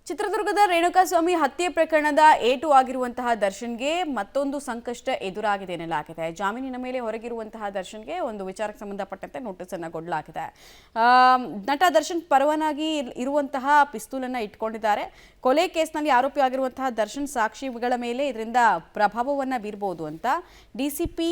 ಚಿತ್ರದುರ್ಗದ ರೇಣುಕಾಸ್ವಾಮಿ ಹತ್ಯೆ ಪ್ರಕರಣದ ಏಟು ಆಗಿರುವಂತಹ ದರ್ಶನ್ಗೆ ಮತ್ತೊಂದು ಸಂಕಷ್ಟ ಎದುರಾಗಿದೆ ಎನ್ನಲಾಗಿದೆ. ಜಾಮೀನಿನ ಮೇಲೆ ಹೊರಗಿರುವಂತಹ ದರ್ಶನ್ಗೆ ಒಂದು ವಿಚಾರಕ್ಕೆ ಸಂಬಂಧಪಟ್ಟಂತೆ ನೋಟಿಸ್ ಅನ್ನು ಕೊಡಲಾಗಿದೆ. ನಟ ದರ್ಶನ್ ಪರವಾನಗಿ ಇರುವಂತಹ ಪಿಸ್ತೂಲ್ ಅನ್ನು ಇಟ್ಕೊಂಡಿದ್ದಾರೆ. ಕೊಲೆ ಕೇಸ್ನಲ್ಲಿ ಆರೋಪಿ ಆಗಿರುವಂತಹ ದರ್ಶನ್ ಸಾಕ್ಷಿಗಳ ಮೇಲೆ ಇದರಿಂದ ಪ್ರಭಾವವನ್ನು ಬೀರಬಹುದು ಅಂತ ಡಿಸಿಪಿ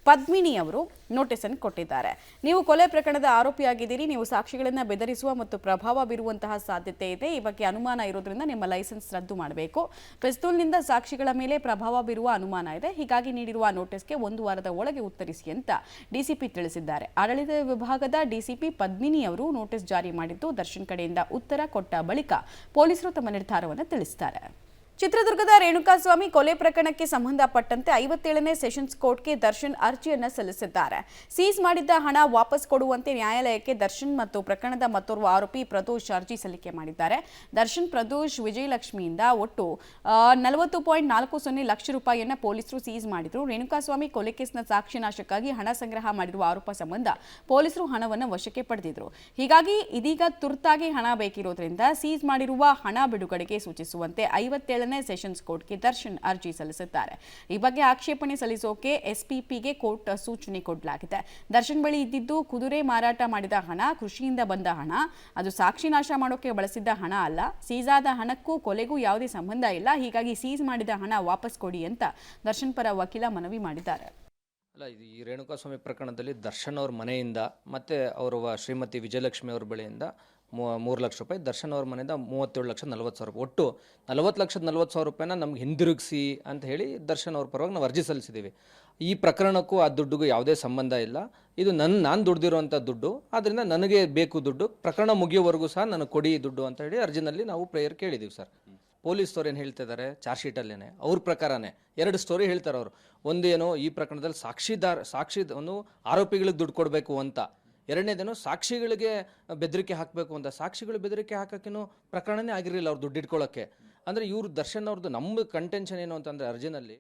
ಪದ್ಮಿನಿ ಅವರು ನೋಟಿಸ್ ಅನ್ನು ಕೊಟ್ಟಿದ್ದಾರೆ. ನೀವು ಕೊಲೆ ಪ್ರಕರಣದ ಆರೋಪಿಯಾಗಿದ್ದೀರಿ, ನೀವು ಸಾಕ್ಷಿಗಳನ್ನು ಬೆದರಿಸುವ ಮತ್ತು ಪ್ರಭಾವ ಬೀರುವಂತಹ ಸಾಧ್ಯತೆ ಇದೆ. ಈ ಬಗ್ಗೆ ಅನುಮಾನ ಇರೋದ್ರಿಂದ ನಿಮ್ಮ ಲೈಸೆನ್ಸ್ ರದ್ದು ಮಾಡಬೇಕು. ಪಿಸ್ತೂಲ್ನಿಂದ ಸಾಕ್ಷಿಗಳ ಮೇಲೆ ಪ್ರಭಾವ ಬೀರುವ ಅನುಮಾನ ಇದೆ. ಹೀಗಾಗಿ ನೀಡಿರುವ ನೋಟಿಸ್ಗೆ 1 ವಾರದ ಒಳಗೆ ಉತ್ತರಿಸಿ ಅಂತ ಡಿಸಿಪಿ ತಿಳಿಸಿದ್ದಾರೆ. ಆಡಳಿತ ವಿಭಾಗದ ಡಿಸಿಪಿ ಪದ್ಮಿನಿ ಅವರು ನೋಟಿಸ್ ಜಾರಿ ಮಾಡಿದ್ದು, ದರ್ಶನ್ ಕಡೆಯಿಂದ ಉತ್ತರ ಕೊಟ್ಟ ಬಳಿಕ ಪೊಲೀಸರು ತಮ್ಮ ನಿರ್ಧಾರವನ್ನು ತಿಳಿಸಿದ್ದಾರೆ. ಚಿತ್ರದುರ್ಗದ ರೇಣುಕಾಸ್ವಾಮಿ ಕೊಲೆ ಪ್ರಕರಣಕ್ಕೆ ಸಂಬಂಧಪಟ್ಟಂತೆ 57ನೇ ಸೆಷನ್ಸ್ ಕೋರ್ಟ್ಗೆ ದರ್ಶನ್ ಅರ್ಜಿಯನ್ನು ಸಲ್ಲಿಸಿದ್ದಾರೆ. ಸೀಸ್ ಮಾಡಿದ್ದ ಹಣ ವಾಪಸ್ ಕೊಡುವಂತೆ ನ್ಯಾಯಾಲಯಕ್ಕೆ ದರ್ಶನ್ ಮತ್ತು ಪ್ರಕರಣದ ಮತ್ತೋರ್ವ ಆರೋಪಿ ಪ್ರದೋಷ್ ಅರ್ಜಿ ಸಲ್ಲಿಕೆ ಮಾಡಿದ್ದಾರೆ. ದರ್ಶನ್, ಪ್ರದೋಷ್, ವಿಜಯಲಕ್ಷ್ಮಿಯಿಂದ ಒಟ್ಟು 40.40 ಲಕ್ಷ ರೂಪಾಯಿಯನ್ನು ಪೊಲೀಸರು ಸೀಸ್ ಮಾಡಿದ್ರು. ರೇಣುಕಾಸ್ವಾಮಿ ಕೊಲೆ ಕೇಸ್ನ ಸಾಕ್ಷಿ ನಾಶಕ್ಕಾಗಿ ಹಣ ಸಂಗ್ರಹ ಮಾಡಿರುವ ಆರೋಪ ಸಂಬಂಧ ಪೊಲೀಸರು ಹಣವನ್ನು ವಶಕ್ಕೆ ಪಡೆದಿದ್ರು. ಹೀಗಾಗಿ ಇದೀಗ ತುರ್ತಾಗಿ ಹಣ ಬೇಕಿರೋದ್ರಿಂದ ಸೀಸ್ ಮಾಡಿರುವ ಹಣ ಬಿಡುಗಡೆಗೆ ಸೂಚಿಸುವಂತೆ 57ನೇ ಸೆಷನ್ಸ್ ಕೋರ್ಟ್ಗೆ ದರ್ಶನ್ ಅರ್ಜಿ ಸಲ್ಲಿಸಿದ್ದಾರೆ. ಈ ಬಗ್ಗೆ ಆಕ್ಷೇಪಣೆ ಸಲ್ಲಿಸೋಕೆ ಎಸ್ಪಿಪಿಗೆ ಕೋರ್ಟ್ ಸೂಚನೆ ಕೊಡಲಾಗಿದೆ. ದರ್ಶನ್ ಬಳಿ ಇದ್ದಿದ್ದು ಕುದುರೆ ಮಾರಾಟ ಮಾಡಿದ ಹಣ, ಕೃಷಿಯಿಂದ ಬಂದ ಹಣ, ಅದು ಸಾಕ್ಷಿ ನಾಶ ಮಾಡೋಕೆ ಬಳಸಿದ್ದ ಹಣ ಅಲ್ಲ. ಸೀಸ್ ಆದ ಹಣಕ್ಕೂ ಕೊಲೆಗೂ ಯಾವುದೇ ಸಂಬಂಧ ಇಲ್ಲ. ಹೀಗಾಗಿ ಸೀಸ್ ಮಾಡಿದ ಹಣ ವಾಪಸ್ ಕೊಡಿ ಅಂತ ದರ್ಶನ್ ಪರ ವಕೀಲ ಮನವಿ ಮಾಡಿದ್ದಾರೆ. ಅಲ್ಲ, ಇದು ಈ ರೇಣುಕಾಸ್ವಾಮಿ ಪ್ರಕರಣದಲ್ಲಿ ದರ್ಶನ್ ಅವ್ರ ಮನೆಯಿಂದ ಮತ್ತು ಅವರ ಶ್ರೀಮತಿ ವಿಜಯಲಕ್ಷ್ಮಿ ಅವ್ರ ಬಳಿಯಿಂದ 3 ಲಕ್ಷ ರೂಪಾಯಿ, ದರ್ಶನ್ ಅವ್ರ ಮನೆಯಿಂದ 37,40,000 ರೂಪಾಯಿ, ಒಟ್ಟು 40,40,000 ರೂಪಾಯಿನ ನಮ್ಗೆ ಹಿಂದಿರುಗಿಸಿ ಅಂತ ಹೇಳಿ ದರ್ಶನ್ ಅವ್ರ ಪರವಾಗಿ ನಾವು ಅರ್ಜಿ ಸಲ್ಲಿಸಿದ್ದೀವಿ. ಈ ಪ್ರಕರಣಕ್ಕೂ ಆ ದುಡ್ಡಿಗೂ ಯಾವುದೇ ಸಂಬಂಧ ಇಲ್ಲ. ಇದು ನಾನು ದುಡ್ದಿರುವಂಥ ದುಡ್ಡು, ಆದ್ದರಿಂದ ನನಗೆ ಬೇಕು ದುಡ್ಡು, ಪ್ರಕರಣ ಮುಗಿಯೋವರೆಗೂ ಸಹ ನನಗೆ ಕೊಡಿ ದುಡ್ಡು ಅಂತ ಹೇಳಿ ಅರ್ಜಿನಲ್ಲಿ ನಾವು ಪ್ರೇಯರ್ ಕೇಳಿದ್ದೀವಿ ಸರ್. ಪೊಲೀಸ್ನವ್ರು ಏನು ಹೇಳ್ತಿದ್ದಾರೆ, ಚಾರ್ಜ್ ಶೀಟಲ್ಲೇನೆ ಅವ್ರ ಪ್ರಕಾರನೇ 2 ಸ್ಟೋರಿ ಹೇಳ್ತಾರೆ ಅವರು. ಒಂದೇನೋ ಈ ಪ್ರಕರಣದಲ್ಲಿ ಸಾಕ್ಷಿ ಆರೋಪಿಗಳಿಗೆ ದುಡ್ಡು ಕೊಡಬೇಕು ಅಂತ, ಎರಡನೇದೇನೋ ಸಾಕ್ಷಿಗಳಿಗೆ ಬೆದರಿಕೆ ಹಾಕಬೇಕು ಅಂತ. ಸಾಕ್ಷಿಗಳು ಬೆದರಿಕೆ ಹಾಕೋಕ್ಕೇನೋ ಪ್ರಕರಣನೇ ಆಗಿರಲಿಲ್ಲ ಅವ್ರು ದುಡ್ಡು ಇಟ್ಕೊಳ್ಳೋಕ್ಕೆ. ಅಂದರೆ ಇವರು ದರ್ಶನ್ ಅವ್ರದ್ದು ನಮ್ಮ ಕಂಟೆನ್ಷನ್ ಏನು ಅಂತಂದರೆ ಅರ್ಜಿನಲ್ಲಿ